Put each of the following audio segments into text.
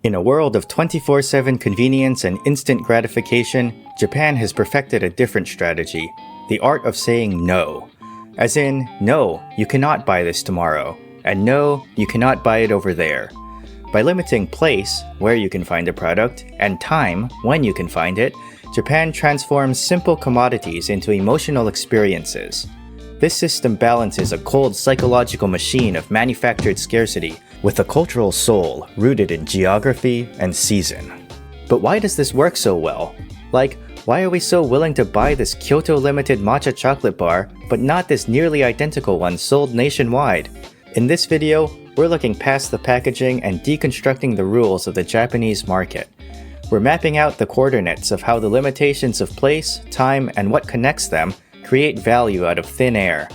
In a world of 24/7 convenience and instant gratification, Japan has perfected a different strategy, the art of saying no. As in, no, you cannot buy this tomorrow, and no, you cannot buy it over there. By limiting place, where you can find a product, and time, when you can find it, Japan transforms simple commodities into emotional experiences. This system balances a cold psychological machine of manufactured scarcity with a cultural soul rooted in geography and season. But why does this work so well? Like, why are we so willing to buy this Kyoto limited matcha chocolate bar, but not this nearly identical one sold nationwide? In this video, we're looking past the packaging and deconstructing the rules of the Japanese market. We're mapping out the coordinates of how the limitations of place, time, and what connects them create value out of thin air.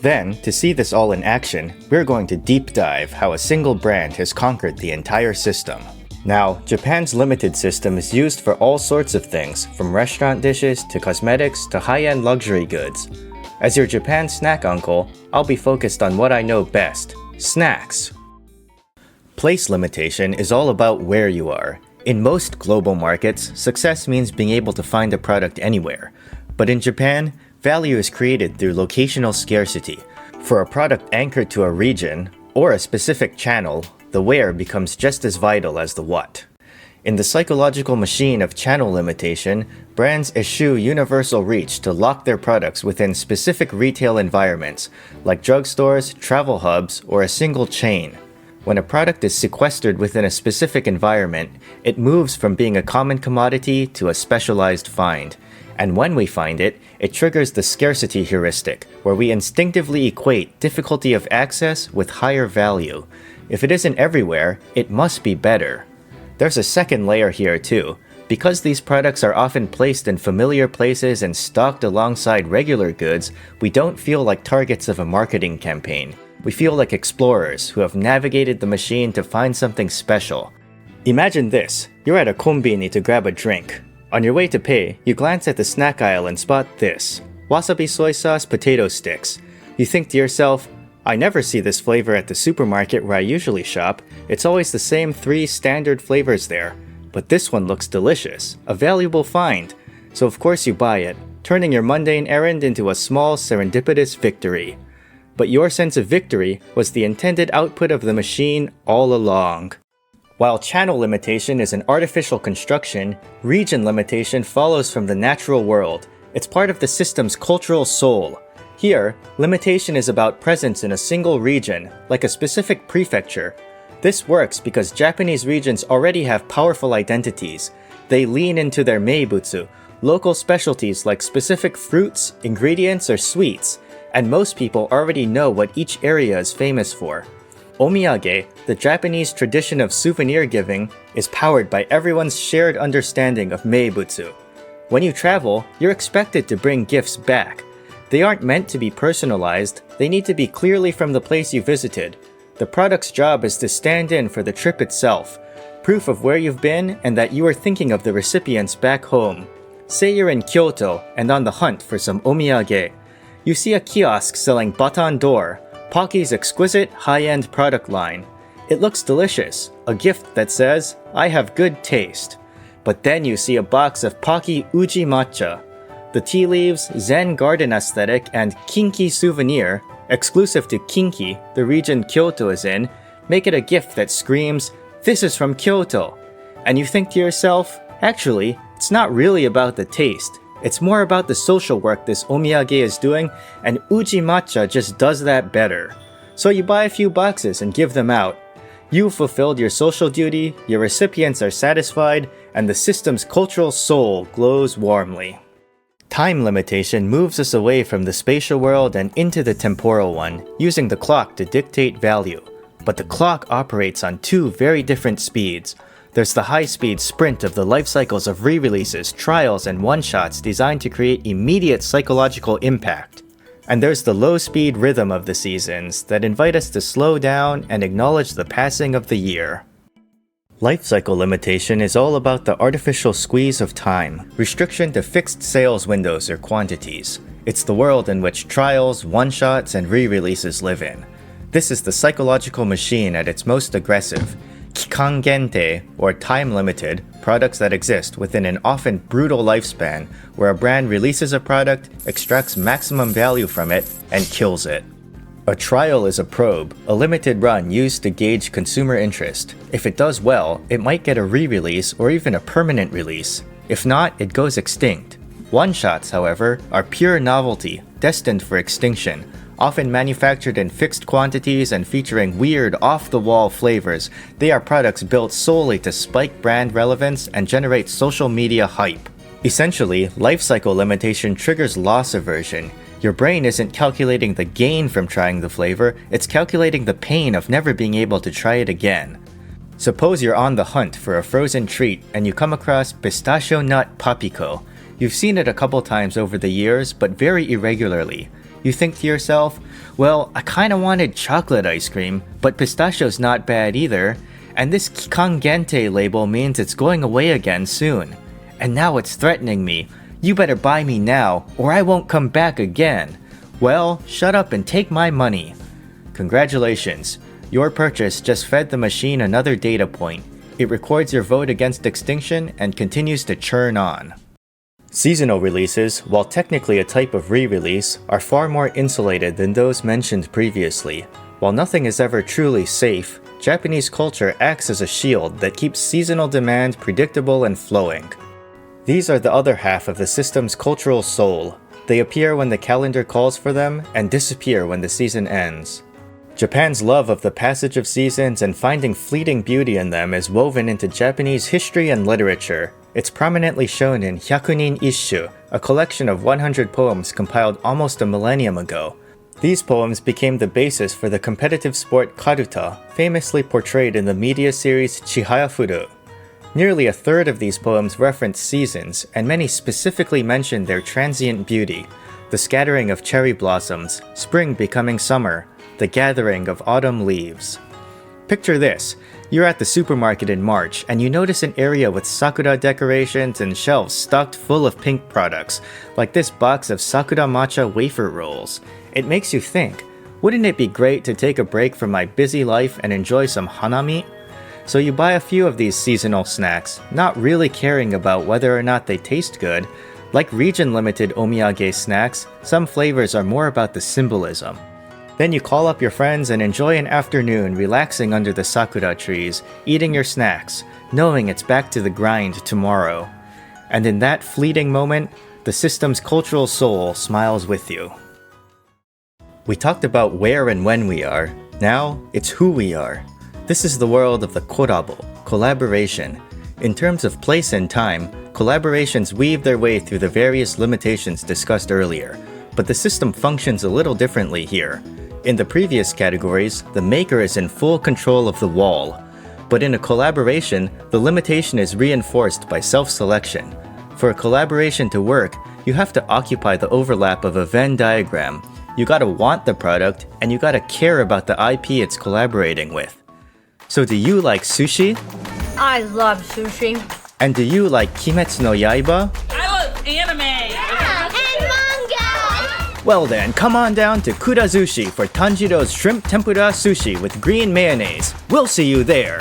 Then, to see this all in action, we're going to deep dive how a single brand has conquered the entire system. Now, Japan's limited system is used for all sorts of things, from restaurant dishes to cosmetics to high-end luxury goods. As your Japan snack uncle, I'll be focused on what I know best: snacks. Place limitation is all about where you are. In most global markets, success means being able to find a product anywhere. But in Japan, value is created through locational scarcity. For a product anchored to a region, or a specific channel, the where becomes just as vital as the what. In the psychological machine of channel limitation, brands eschew universal reach to lock their products within specific retail environments, like drugstores, travel hubs, or a single chain. When a product is sequestered within a specific environment, it moves from being a common commodity to a specialized find. And when we find it, it triggers the scarcity heuristic, where we instinctively equate difficulty of access with higher value. If it isn't everywhere, it must be better. There's a second layer here too. Because these products are often placed in familiar places and stocked alongside regular goods, we don't feel like targets of a marketing campaign. We feel like explorers who have navigated the machine to find something special. Imagine this: you're at a konbini to grab a drink. On your way to pay, you glance at the snack aisle and spot this: wasabi soy sauce potato sticks. You think to yourself, I never see this flavor at the supermarket where I usually shop. It's always the same 3 standard flavors there. But this one looks delicious, a valuable find. So of course you buy it, turning your mundane errand into a small serendipitous victory. But your sense of victory was the intended output of the machine all along. While channel limitation is an artificial construction, region limitation follows from the natural world. It's part of the system's cultural soul. Here, limitation is about presence in a single region, like a specific prefecture. This works because Japanese regions already have powerful identities. They lean into their meibutsu, local specialties like specific fruits, ingredients, or sweets, and most people already know what each area is famous for. Omiyage, the Japanese tradition of souvenir giving, is powered by everyone's shared understanding of meibutsu. When you travel, you're expected to bring gifts back. They aren't meant to be personalized, they need to be clearly from the place you visited. The product's job is to stand in for the trip itself, proof of where you've been and that you are thinking of the recipients back home. Say you're in Kyoto and on the hunt for some omiyage. You see a kiosk selling Batan d'Or, Pocky's exquisite high-end product line. It looks delicious, a gift that says, I have good taste. But then you see a box of Pocky Uji Matcha. The tea leaves, Zen garden aesthetic, and kinky souvenir, exclusive to Kinki, the region Kyoto is in, make it a gift that screams, this is from Kyoto. And you think to yourself, actually, it's not really about the taste. It's more about the social work this omiyage is doing, and Uji Matcha just does that better. So you buy a few boxes and give them out. You've fulfilled your social duty, your recipients are satisfied, and the system's cultural soul glows warmly. Time limitation moves us away from the spatial world and into the temporal one, using the clock to dictate value. But the clock operates on 2 very different speeds. There's the high-speed sprint of the life cycles of re-releases, trials, and one-shots designed to create immediate psychological impact. And there's the low-speed rhythm of the seasons that invite us to slow down and acknowledge the passing of the year. Life cycle limitation is all about the artificial squeeze of time, restriction to fixed sales windows or quantities. It's the world in which trials, one-shots, and re-releases live in. This is the psychological machine at its most aggressive. kikangente, or time-limited, products that exist within an often brutal lifespan where a brand releases a product, extracts maximum value from it, and kills it. A trial is a probe, a limited run used to gauge consumer interest. If it does well, it might get a re-release or even a permanent release. If not, it goes extinct. One-shots, however, are pure novelty, destined for extinction, often manufactured in fixed quantities and featuring weird, off-the-wall flavors. They are products built solely to spike brand relevance and generate social media hype. Essentially, life cycle limitation triggers loss aversion. Your brain isn't calculating the gain from trying the flavor, it's calculating the pain of never being able to try it again. Suppose you're on the hunt for a frozen treat and you come across pistachio nut papico. You've seen it a couple times over the years, but very irregularly. You think to yourself, well, I kinda wanted chocolate ice cream, but pistachio's not bad either, and this kikangente label means it's going away again soon. And now it's threatening me. You better buy me now, or I won't come back again. Well, shut up and take my money. Congratulations. Your purchase just fed the machine another data point. It records your vote against extinction and continues to churn on. Seasonal releases, while technically a type of re-release, are far more insulated than those mentioned previously. While nothing is ever truly safe, Japanese culture acts as a shield that keeps seasonal demand predictable and flowing. These are the other half of the system's cultural soul. They appear when the calendar calls for them and disappear when the season ends. Japan's love of the passage of seasons and finding fleeting beauty in them is woven into Japanese history and literature. It's prominently shown in Hyakunin Isshu, a collection of 100 poems compiled almost a millennium ago. These poems became the basis for the competitive sport karuta, famously portrayed in the media series Chihayafuru. Nearly a third of these poems reference seasons, and many specifically mention their transient beauty: the scattering of cherry blossoms, spring becoming summer, the gathering of autumn leaves. Picture this. You're at the supermarket in March, and you notice an area with sakura decorations and shelves stocked full of pink products, like this box of sakura matcha wafer rolls. It makes you think, wouldn't it be great to take a break from my busy life and enjoy some hanami? So you buy a few of these seasonal snacks, not really caring about whether or not they taste good. Like region-limited omiyage snacks, some flavors are more about the symbolism. Then you call up your friends and enjoy an afternoon relaxing under the sakura trees, eating your snacks, knowing it's back to the grind tomorrow. And in that fleeting moment, the system's cultural soul smiles with you. We talked about where and when we are. Now, it's who we are. This is the world of the korabo, collaboration. In terms of place and time, collaborations weave their way through the various limitations discussed earlier, but the system functions a little differently here. In the previous categories, the maker is in full control of the wall, but in a collaboration, the limitation is reinforced by self-selection. For a collaboration to work, you have to occupy the overlap of a Venn diagram. You gotta want the product, and you gotta care about the IP it's collaborating with. So do you like sushi? I love sushi. And do you like Kimetsu no Yaiba? I love anime. And manga! Well then, come on down to Kurazushi for Tanjiro's shrimp tempura sushi with green mayonnaise. We'll see you there.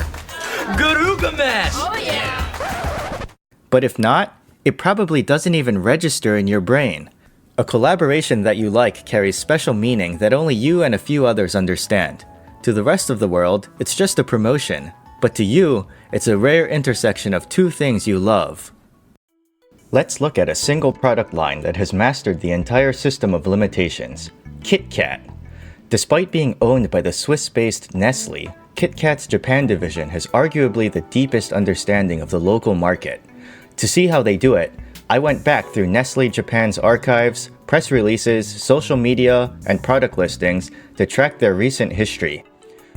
Garugamesh. Oh yeah! But if not, it probably doesn't even register in your brain. A collaboration that you like carries special meaning that only you and a few others understand. To the rest of the world, it's just a promotion. But to you, it's a rare intersection of two things you love. Let's look at a single product line that has mastered the entire system of limitations: KitKat. Despite being owned by the Swiss-based Nestle, KitKat's Japan division has arguably the deepest understanding of the local market. To see how they do it, I went back through Nestle Japan's archives, press releases, social media, and product listings to track their recent history.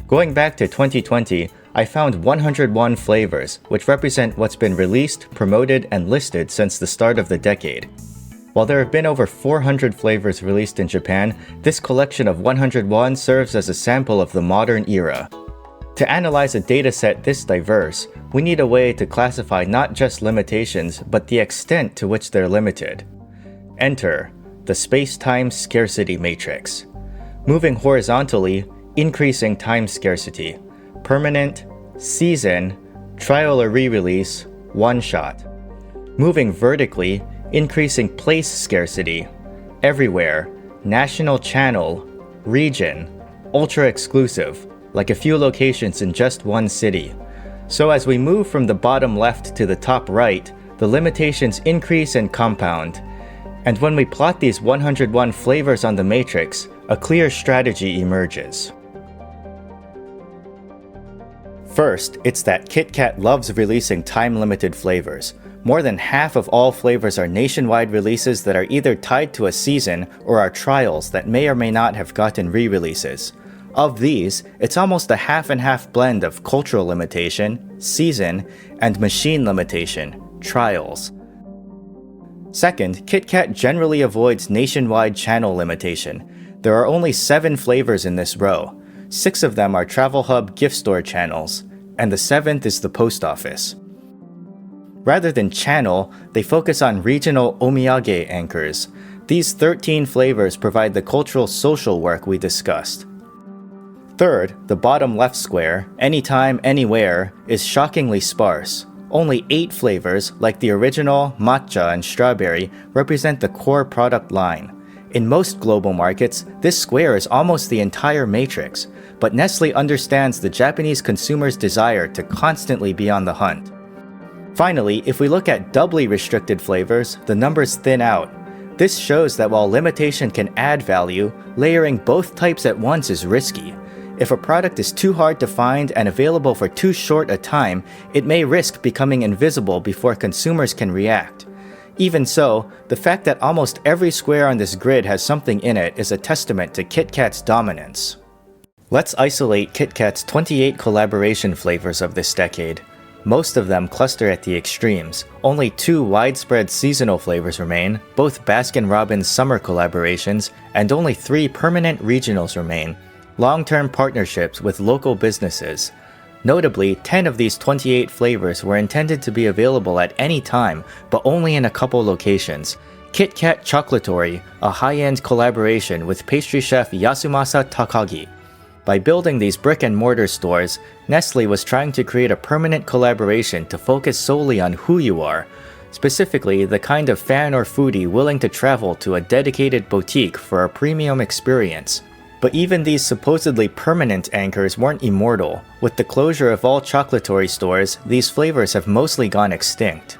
Going back to 2020, I found 101 flavors, which represent what's been released, promoted, and listed since the start of the decade. While there have been over 400 flavors released in Japan, this collection of 101 serves as a sample of the modern era. To analyze a dataset this diverse, we need a way to classify not just limitations, but the extent to which they're limited. Enter the space-time scarcity matrix. Moving horizontally, increasing time scarcity. Permanent, season, trial or re-release, one-shot. Moving vertically, increasing place scarcity, everywhere, national channel, region, ultra exclusive, like a few locations in just one city. So as we move from the bottom left to the top right, the limitations increase and compound. And when we plot these 101 flavors on the matrix, a clear strategy emerges. First, it's that KitKat loves releasing time-limited flavors. More than half of all flavors are nationwide releases that are either tied to a season or are trials that may or may not have gotten re-releases. Of these, it's almost a half-and-half blend of cultural limitation, season, and machine limitation, trials. Second, KitKat generally avoids nationwide channel limitation. There are only 7 flavors in this row. 6 of them are Travel Hub gift store channels, and the 7th is the post office. Rather than channel, they focus on regional omiyage anchors. These 13 flavors provide the cultural social work we discussed. Third, the bottom left square, anytime, anywhere, is shockingly sparse. Only 8 flavors, like the original, matcha, and strawberry, represent the core product line. In most global markets, this square is almost the entire matrix, but Nestle understands the Japanese consumer's desire to constantly be on the hunt. Finally, if we look at doubly restricted flavors, the numbers thin out. This shows that while limitation can add value, layering both types at once is risky. If a product is too hard to find and available for too short a time, it may risk becoming invisible before consumers can react. Even so, the fact that almost every square on this grid has something in it is a testament to KitKat's dominance. Let's isolate KitKat's 28 collaboration flavors of this decade. Most of them cluster at the extremes. Only 2 widespread seasonal flavors remain, both Baskin-Robbins summer collaborations, and only 3 permanent regionals remain, long-term partnerships with local businesses. Notably, 10 of these 28 flavors were intended to be available at any time, but only in a couple locations. KitKat Chocolatory, a high-end collaboration with pastry chef Yasumasa Takagi. By building these brick-and-mortar stores, Nestle was trying to create a permanent collaboration to focus solely on who you are, specifically the kind of fan or foodie willing to travel to a dedicated boutique for a premium experience. But even these supposedly permanent anchors weren't immortal. With the closure of all chocolatory stores, these flavors have mostly gone extinct.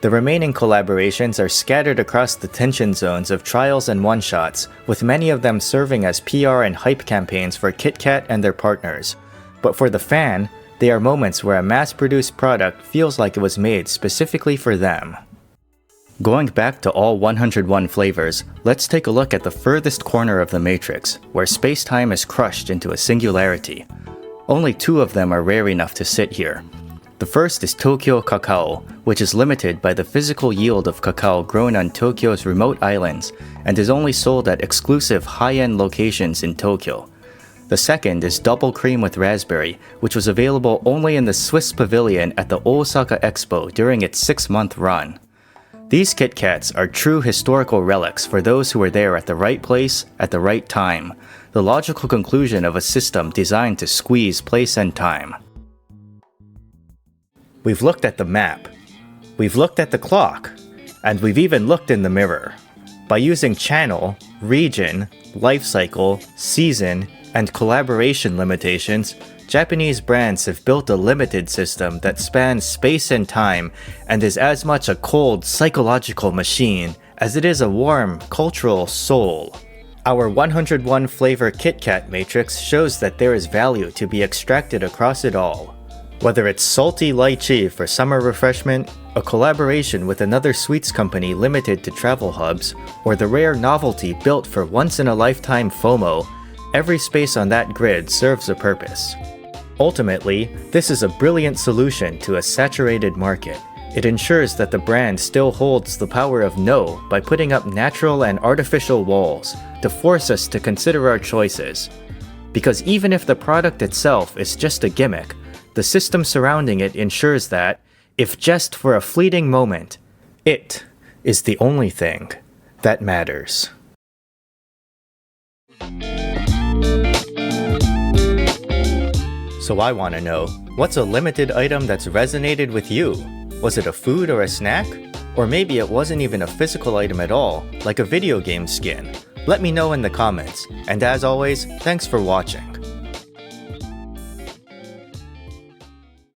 The remaining collaborations are scattered across the tension zones of trials and one-shots, with many of them serving as PR and hype campaigns for KitKat and their partners. But for the fan, they are moments where a mass-produced product feels like it was made specifically for them. Going back to all 101 flavors, let's take a look at the furthest corner of the matrix, where space-time is crushed into a singularity. Only 2 of them are rare enough to sit here. The first is Tokyo cacao, which is limited by the physical yield of cacao grown on Tokyo's remote islands and is only sold at exclusive high-end locations in Tokyo. The second is double cream with raspberry, which was available only in the Swiss pavilion at the Osaka Expo during its 6-month run. These KitKats are true historical relics for those who were there at the right place at the right time, the logical conclusion of a system designed to squeeze place and time. We've looked at the map, we've looked at the clock, and we've even looked in the mirror. By using channel, region, life cycle, season, and collaboration limitations, Japanese brands have built a limited system that spans space and time and is as much a cold psychological machine as it is a warm cultural soul. Our 101 flavor KitKat matrix shows that there is value to be extracted across it all. Whether it's salty lychee for summer refreshment, a collaboration with another sweets company limited to travel hubs, or the rare novelty built for once-in-a-lifetime FOMO, every space on that grid serves a purpose. Ultimately, this is a brilliant solution to a saturated market. It ensures that the brand still holds the power of no by putting up natural and artificial walls to force us to consider our choices. Because even if the product itself is just a gimmick, the system surrounding it ensures that, if just for a fleeting moment, it is the only thing that matters. So I want to know, What's a limited item that's resonated with you? Was it a food or a snack? Or maybe it wasn't even a physical item at all, like a video game skin. Let me know in the comments. And as always, thanks for watching.